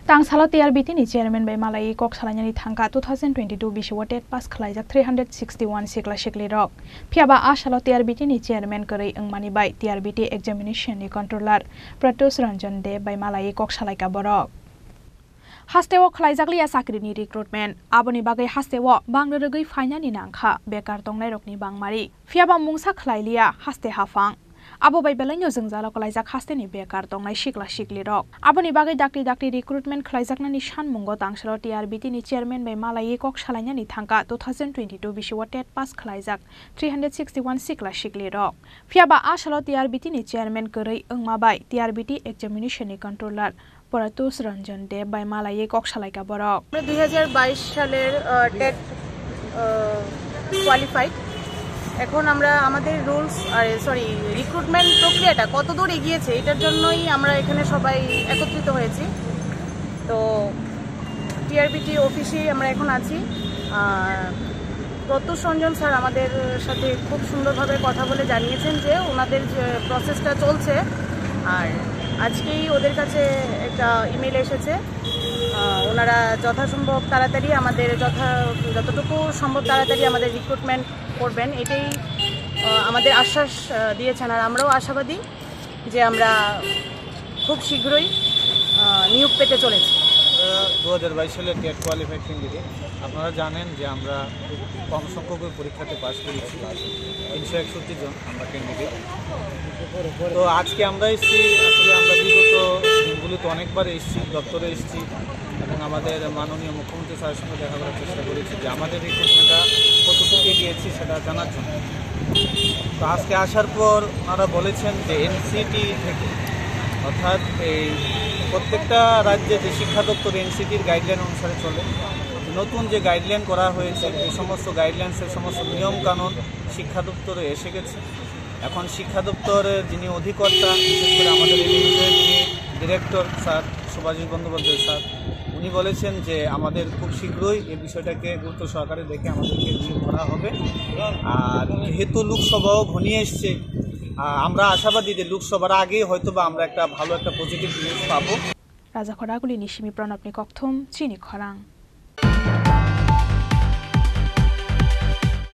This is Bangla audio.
Tangsalo TRBT ni chairman by Malai Kok Salanyani Thangka 2022 Bishiwa TET pass khlaijak 361 sikla sikli rok. Phiaba Ashalo TRBT ni chairman Korei Engmani by TRBT examination ni controller Pratyush Ranjan De by Malai Kok Salaika Borok. Hastewo khlaijakliya sakrini recruitment aboni bagai hastewo bangrogoi fainani nangkha bekar tongnai rokni bangmari phiaba mungsa khlailiya haste hafang abo bai belai jongjalo khlaijak haste ni bekar tongnai sikla sikli rok aboni bagai dakti recruitment khlaijaknani sanmungo tangsalo TRBT ni chairman bai Malai Kok Salainani Thangka 2022 Bishiwa TET pass khlaijak 361 sikla sikli rok phiaba Ashalo TRBT ni chairman Korei Engma bai TRBT examination ni controller Pratyush Ranjan De by Malai Kok Salaika Borok 2022 সালের টেট কোয়ালিফাইড এখন আমরা আমাদের রুলস রিক্রুটমেন্ট প্রক্রিয়াটা কতদূর এগিয়েছে এটার জন্যই আমরা এখানে সবাই একত্রিত হয়েছি তো টিআরবিটি অফিসে আমরা এখন আছি প্রত্যুষ রঞ্জন স্যার আমাদের সাথে খুব সুন্দরভাবে কথা বলে জানিয়েছেন যে ওনাদের যে প্রসেসটা চলছে আর আজকেই ওদের কাছে একটা ইমেল এসেছে ওনারা যথাসম্ভব তাড়াতাড়ি আমাদের যতটুকু সম্ভব তাড়াতাড়ি আমাদের রিক্রুটমেন্ট করবেন এটাই আমাদের আশ্বাস দিয়েছেন আর আমরাও আশাবাদী যে আমরা খুব শীঘ্রই নিয়োগ পেতে চলেছি 2022 সালের টেট কোয়ালিফাইড ক্যান্ডিডেট আপনারা জানেন যে আমরা খুব কম সংখ্যক পরীক্ষাতে পাস করেছি 361 জন আমরা ক্যান্ডিডেট তো আজকে আমরা এসেছি আসলে আমরা বিগত দিনগুলোতে অনেকবার এসেছি দপ্তরে এসেছি এবং আমাদের মাননীয় মুখ্যমন্ত্রী স্যারের সঙ্গে দেখা করার চেষ্টা করেছি যে আমাদের রিক্রুটমেন্টটা কতটুকু এগিয়েছি সেটা জানার জন্য তো আজকে আসার পর ওনারা বলেছেন যে এনসিটি থেকে অর্থাৎ এই প্রত্যেকটা রাজ্যে যে শিক্ষা দপ্তর এনসিটির গাইডলাইন অনুসারে চলে নতুন যে গাইডলাইন করা হয়েছে এই সমস্ত গাইডলাইন্সের সমস্ত নিয়মকানুন শিক্ষা দপ্তরে এসে গেছে এখন শিক্ষা দপ্তরের যিনি অধিকর্তা বিশেষ করে আমাদের এবিভির যিনি director sir Subhashis Bandyopadhyay sir উনি বলেছেন যে আমাদের খুব শীঘ্রই এই বিষয়টাকে গুরুত্ব সহকারে দেখে আমাদেরকে নিয়োগ করা হবে আর যেহেতু লোকসভাও ঘনিয়ে এসছে আমরা আশাবাদী যে লোকসভার আগেই হয়তোবা আমরা একটা ভালো একটা পজিটিভ নিউজ পাবো রাজা খরাগুলি নিশিমি প্রণবনি ককথম চিনি খরাং